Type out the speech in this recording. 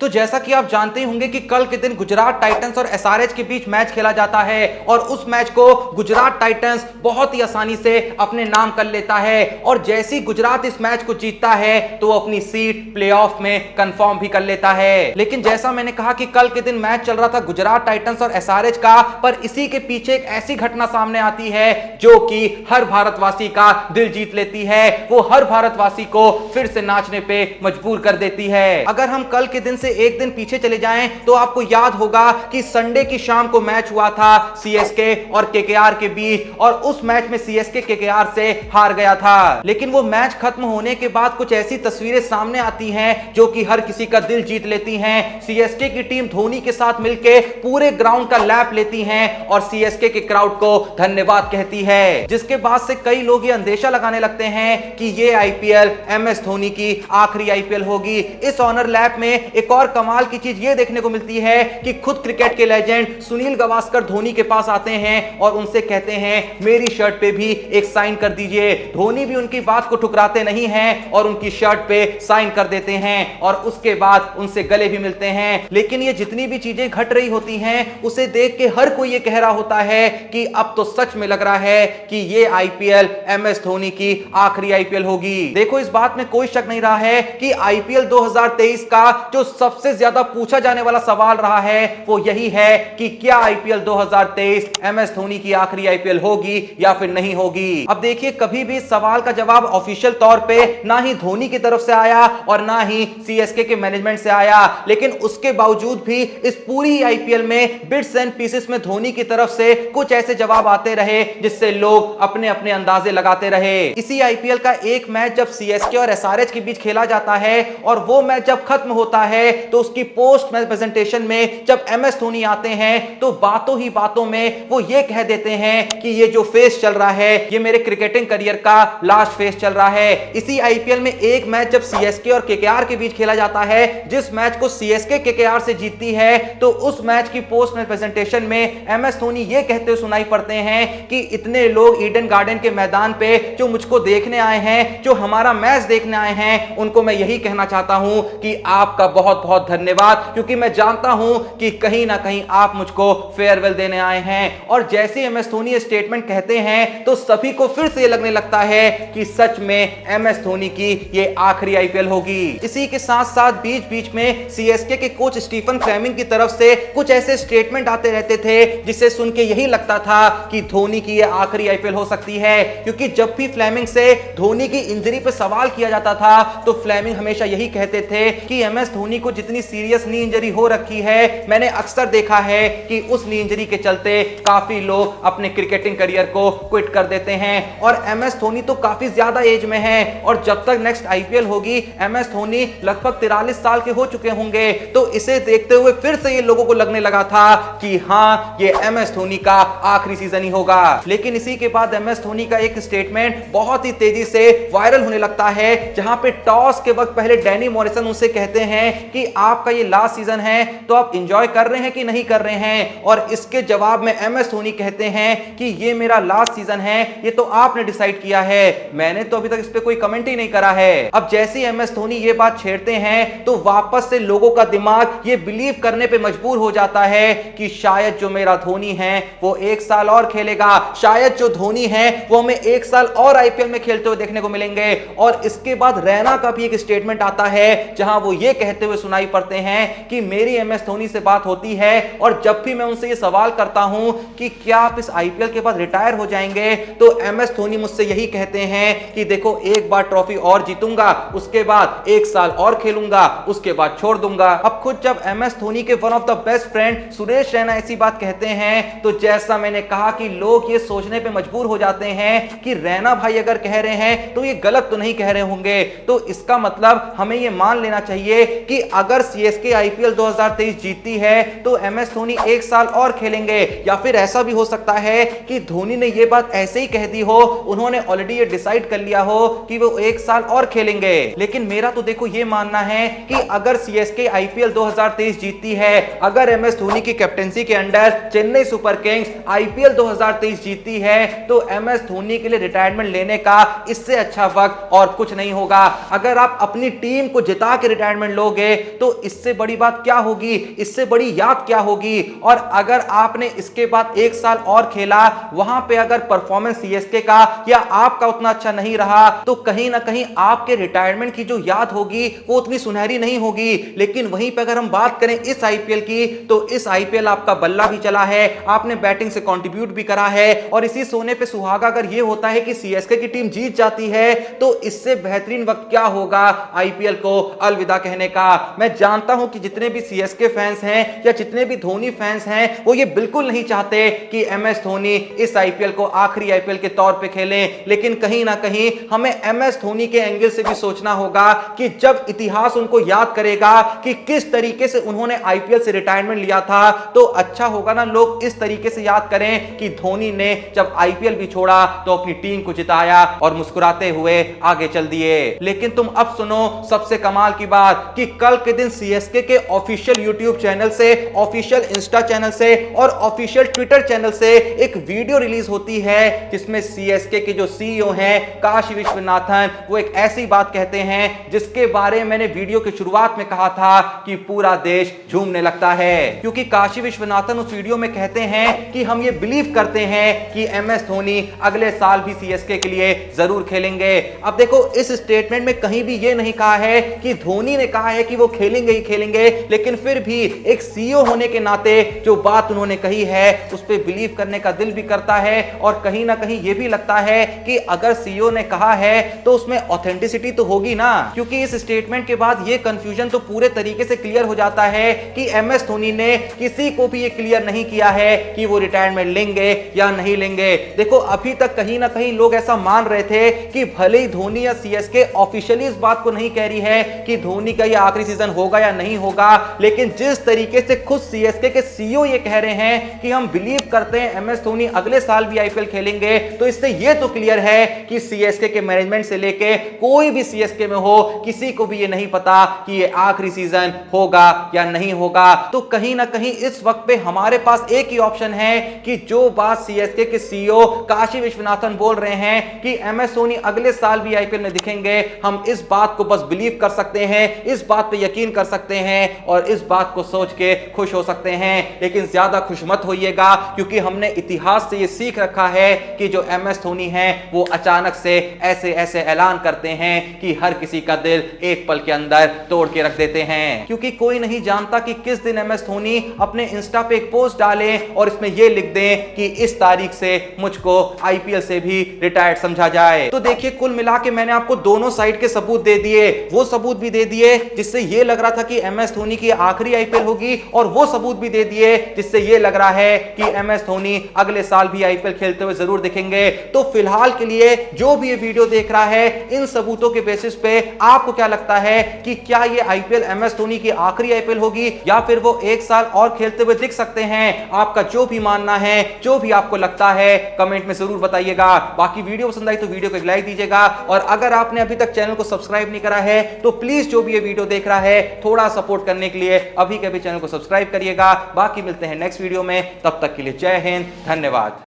तो जैसा कि आप जानते ही होंगे कि कल के दिन गुजरात टाइटंस और एसआरएच के बीच मैच खेला जाता है और उस मैच को गुजरात टाइटंस बहुत ही आसानी से अपने नाम कर लेता है और जैसे ही गुजरात इस मैच को जीतता है तो अपनी सीट प्लेऑफ में कंफर्म भी कर लेता है। लेकिन जैसा मैंने कहा कि कल के दिन मैच चल रहा था गुजरात टाइटंस और एसआरएच का, पर इसी के पीछे एक ऐसी घटना सामने आती है जो कि हर भारतवासी का दिल जीत लेती है। वो हर भारतवासी को फिर से नाचने पे मजबूर कर देती है। अगर हम कल के दिन से एक दिन पीछे चले जाएं तो आपको याद होगा कि संडे की शाम को मैच हुआ था सीएसके और केकेआर के बीच और उस मैच में सीएसके केकेआर से हार गया था। लेकिन वो मैच खत्म होने के बाद कुछ ऐसी तस्वीरें सामने आती हैं जो कि हर किसी का दिल जीत लेती हैं। सीएसके की टीम धोनी के साथ मिलकर पूरे ग्राउंड का लैप लेती हैं और सीएसके के क्राउड को धन्यवाद कहती है, जिसके बाद से कई लोग ये अंदेशा लगाने लगते हैं कि ये आईपीएल एमएस धोनी की आखिरी आईपीएल होगी। इस ऑनर लैप में एक और कमाल की चीज ये देखने को मिलती है कि खुद क्रिकेट के लेजेंड सुनील गावस्कर धोनी के पास आते हैं और उनसे कहते हैं मेरी शर्ट पे भी एक साइन कर दीजिए। धोनी भी उनकी बात को ठुकराते नहीं हैं और उनकी शर्ट पे साइन कर देते हैं और उसके बाद उनसे गले भी मिलते हैं। लेकिन ये जितनी भी चीजें घट रही होती हैं उसे देख के हर कोई ये कह रहा होता है कि अब तो सच में लग रहा है कि ये आईपीएल एमएस धोनी की आखिरी आईपीएल होगी। देखो, इस बात में कोई शक नहीं रहा है कि आईपीएल 2023 का जो सबसे ज्यादा पूछा जाने वाला सवाल रहा है वो यही है कि क्या आईपीएल 2023 एमएस धोनी की आखिरी आईपीएल होगी या फिर नहीं होगी। अब देखिए, कभी भी इस सवाल का जवाब ऑफिशियल तौर पे ना ही धोनी की तरफ से आया और ना ही सीएसके के मैनेजमेंट से आया, लेकिन उसके बावजूद भी इस पूरी आईपीएल में बिट्स एंड पीसेस में धोनी की तरफ से कुछ ऐसे जवाब आते रहे जिससे लोग अपने अपने अंदाजे लगाते रहे। इसी आईपीएल का एक मैच जब सीएसके और एसआरएच के बीच खेला जाता है और वो मैच जब खत्म होता है तो उसकी पोस्ट मैच प्रेजेंटेशन में जब एमएस धोनी आते हैं तो बातों ही बातों में वो ये कह देते हैं कि ये जो फेस चल रहा है ये मेरे क्रिकेटिंग करियर का लास्ट फेस चल रहा है। इसी आईपीएल में एक मैच जब सीएसके और केकेआर के बीच खेला जाता है, जिस मैच को सीएसके केकेआर से जीतती है, तो उस मैच की पोस्ट मैच प्रेजेंटेशन में एमएस धोनी ये कहते हुए सुनाई पड़ते हैं कि इतने लोग ईडन गार्डन के मैदान पे जो मुझको देखने आए हैं, जो हमारा मैच देखने आए हैं, उनको मैं यही कहना चाहता हूं कि आपका बहुत बहुत धन्यवाद, क्योंकि मैं जानता हूं कि कहीं ना कहीं आप मुझको फेयरवेल देने आए हैं। और जैसे एमएस धोनी स्टेटमेंट कहते हैं तो सभी को फिर से लगने लगता है कि सच में एमएस धोनी की ये आखिरी आईपीएल होगी। इसी के साथ साथ बीच बीच में सीएसके के कोच स्टीफन फ्लेमिंग की तरफ से कुछ ऐसे स्टेटमेंट आते रहते थे जिसे सुन के यही लगता था कि धोनी की ये आखिरी आईपीएल हो सकती है, क्योंकि जब भी फ्लेमिंग से धोनी की इंजरी पर सवाल किया जाता था तो फ्लेमिंग हमेशा यही कहते थे कि एमएस धोनी को जितनी सीरियस नी इंजरी हो रखी है, मैंने अक्सर देखा है कि उस नी इंजरी के चलते काफी लोग अपने क्रिकेटिंग करियर को क्विट कर देते हैं। और एमएस धोनी तो काफी ज्यादा एज में है और जब तक नेक्स्ट आईपीएल होगी एमएस धोनी लगभग 43 साल के हो चुके होंगे। तो इसे देखते हुए फिर से ये लोगों को लगने लगा था कि हाँ, ये एमएस धोनी का आखिरी सीजन ही होगा। लेकिन इसी के बाद एमएस धोनी का एक स्टेटमेंट बहुत ही तेजी से वायरल होने लगता है, जहां पे टॉस के वक्त पहले डैनी मॉरिसन उनसे कहते हैं कि आपका ये लास्ट सीजन है तो आप एंजॉय कर रहे हैं कि नहीं कर रहे हैं, और इसके जवाब में एमएस धोनी कहते हैं कि ये मेरा लास्ट सीजन है, ये तो आपने डिसाइड किया है, मैंने तो अभी तक इस पे कोई कमेंट ही नहीं करा है। अब जैसे ही एमएस धोनी ये बात छेड़ते हैं तो वापस से लोगों का दिमाग ये बिलीव करने पे मजबूर हो जाता है कि शायद जो मेरा धोनी है वो 1 साल और खेलेगा, शायद जो धोनी है वो हमें 1 साल और आईपीएल में खेलते हुए देखने को मिलेंगे। और इसके बाद रैना का भी एक स्टेटमेंट आता है जहां वो ये कहते हुए सुनाई पड़ते हैं कि मेरी एमएस धोनी से बात होती है और जब भी मैं उनसे ये सवाल करता हूं कि क्या आप इस आईपीएल के बाद रिटायर हो जाएंगे, तो एमएस धोनी मुझसे यही कहते हैं कि देखो, एक बार ट्रॉफी और जीतूंगा, उसके बाद 1 साल और खेलूंगा, उसके बाद छोड़ दूंगा। अब खुद जब एमएस धोनी के one of the best friend Suresh Raina ऐसी बात कहते हैं तो जैसा मैंने कहा कि लोग ये सोचने पे मजबूर हो जाते हैं कि रैना भाई अगर कह रहे हैं तो ये गलत तो नहीं कह रहे होंगे। तो इसका मतलब हमें ये मान लेना चाहिए कि अगर सीएसके आईपीएल 2023 जीतती है तो एमएस धोनी 1 साल और खेलेंगे, या फिर ऐसा भी हो सकता है कि धोनी ने ये बात ऐसे ही कह दी हो, उन्होंने ऑलरेडी ये डिसाइड कर लिया हो कि वो 1 साल और खेलेंगे। लेकिन मेरा तो देखो ये मानना है कि अगर सीएसके आईपीएल 2023 जीतती है, अगर एमएस धोनी की कैप्टेंसी के under Chennai super Kings IPL 2023 जीतती है, तो एमएस धोनी के लिए रिटायरमेंट लेने का इससे अच्छा वक्त और कुछ नहीं होगा। अगर आप अपनी टीम को जिता के रिटायरमेंट लोगे तो इससे बड़ी बात क्या होगी, इससे बड़ी याद क्या होगी। और अगर आपने इसके बाद एक साल और खेला, वहां पे अगर परफॉर्मेंस सीएसके का या आपका उतना अच्छा नहीं रहा, तो कहीं ना कहीं आपके रिटायरमेंट की जो याद होगी वो उतनी सुनहरी नहीं होगी। लेकिन वहीं पे अगर हम बात करें इस आईपीएल की, तो इस आईपीएल आपका बल्ला भी चला है, आपने बैटिंग से कंट्रीब्यूट भी करा है, और इसी सोने पे सुहागा अगर ये होता है कि सीएसके की टीम जीत जाती है, तो इससे बेहतरीन वक्त क्या होगा आईपीएल को अलविदा कहने का। मैं जानता हूं कि जितने भी सीएसके फैंस हैं या जितने भी धोनी फैंस हैं, वो ये बिल्कुल नहीं चाहते कि एमएस धोनी इस आईपीएल को आखिरी आईपीएल के तौर पे खेलें। लेकिन कहीं ना कहीं हमें एमएस धोनी के एंगल से भी सोचना होगा कि जब इतिहास उनको याद करेगा कि किस तरीके से उन्होंने आईपीएल से रिटायरमेंट लिया था, तो अच्छा होगा ना लोग इस तरीके से याद करें कि धोनी ने जब आईपीएल भी छोड़ा तो अपनी टीम को जिताया और मुस्कुराते हुए आगे चल दिए। लेकिन तुम अब सुनो सबसे कमाल की बात कि कल के दिन सीएसके के ऑफिशियल यूट्यूब चैनल से, ऑफिशियल इंस्टा चैनल से और ऑफिशियल ट्विटर चैनल से एक वीडियो रिलीज होती है जिसमें सीएसके के जो सीईओ हैं काशी विश्वनाथन, वो एक ऐसी बात कहते हैं जिसके बारे में मैंने वीडियो की शुरुआत में कहा था कि पूरा देश झूमने लगता है। क्योंकि काशी विश्वनाथन उस वीडियो में कहते हैं कि हम ये बिलीव करते हैं कि एमएस धोनी अगले साल भी सीएसके के लिए जरूर खेलेंगे। अब देखो इस स्टेटमेंट में कहीं भी ये नहीं कहा है कि धोनी ने कहा है कि वो खेलेंगे ही खेलेंगे, लेकिन फिर भी एक सीईओ होने के नाते जो बात उन्होंने कही है उस पर बिलीव करने का दिल भी करता है, और कहीं ना कहीं ये भी लगता है कि अगर सीईओ ने कहा है तो उसमें ऑथेंटिसिटी तो होगी ना। क्योंकि इस स्टेटमेंट के बाद ये कंफ्यूजन तो पूरे तरीके से क्लियर हो जाता है कि एमएस धोनी ने किसी को भी ये क्लियर नहीं किया है कि वो रिटायरमेंट लेंगे या नहीं लेंगे। देखो अभी तक कहीं ना कहीं लोग ऐसा मान रहे थे कि भले ही धोनी या सीएसके ऑफिशियली इस बात को नहीं कह रही है कि धोनी का ये आखिरी सीजन होगा या नहीं होगा, लेकिन जिस तरीके से खुद सीएसके के सीईओ ये कह रहे हैं कि हम बिलीव करते हैं एमएस धोनी अगले साल भी आईपीएल खेलेंगे, तो इससे ये तो क्लियर है कि सीएसके के मैनेजमेंट से लेके कोई भी सीएसके में हो, किसी को भी ये नहीं पता कि ये आखिरी सीजन होगा या नहीं होगा। तो कहीं ना कहीं इस वक्त पे हमारे पास एक ही ऑप्शन है कि जो बात सीएसके के सीईओ काशी विश्वनाथन बोल रहे हैं कि एमएस धोनी अगले साल भी आईपीएल में दिखेंगे, हम इस बात को बस बिलीव कर सकते हैं, इस बात पे यकीन कर सकते हैं और इस बात को सोच के खुश हो सकते हैं। लेकिन ज्यादा खुश मत होइएगा, क्योंकि हमने इतिहास से ये सीख रखा है कि जो एमएस धोनी हैं वो अचानक से ऐसे ऐसे ऐलान करते हैं कि हर किसी का दिल एक पल के अंदर तोड़ के रख देते हैं। क्योंकि कोई नहीं जानता कि किस दिन एमएस धोनी अपने इंस्टा पे एक पोस्ट डालें और इसमें ये लिख दें कि इस तारीख से मुझको आईपीएल से भी रिटायर्ड समझा जाए। तो देखिए कुल मिला के मैंने आपको दोनों साइड के सबूत दे दिए, वो सबूत भी दे दिए जिससे ये लग रहा था कि एमएस धोनी की आखिरी आईपीएल होगी, और वो सबूत भी दे दिए जिससे ये लग रहा है कि एमएस धोनी अगले साल भी आईपीएल खेलते हुए जरूर दिखेंगे। तो फिलहाल के लिए जो भी ये वीडियो देख रहा है, इन सबूतों के बेसिस पे आपको क्या लगता है कि क्या ये आईपीएल एमएस धोनी की आखिरी आईपीएल होगी या फिर वो एक साल और खेलते हुए दिख सकते हैं? आपका जो भी मानना है, जो भी आपको लगता है, कमेंट में जरूर बताइएगा। बाकी वीडियो पसंद आई तो वीडियो को एक लाइक दीजिएगा, और अगर आपने अभी तक चैनल को सब्सक्राइब नहीं करा है तो प्लीज जो भी ये वीडियो देख रहा है थोड़ा सपोर्ट करने के लिए अभी के अभी चैनल को सब्सक्राइब करिएगा। बाकी मिलते हैं नेक्स्ट वीडियो में, तब तक के लिए जय हिंद, धन्यवाद।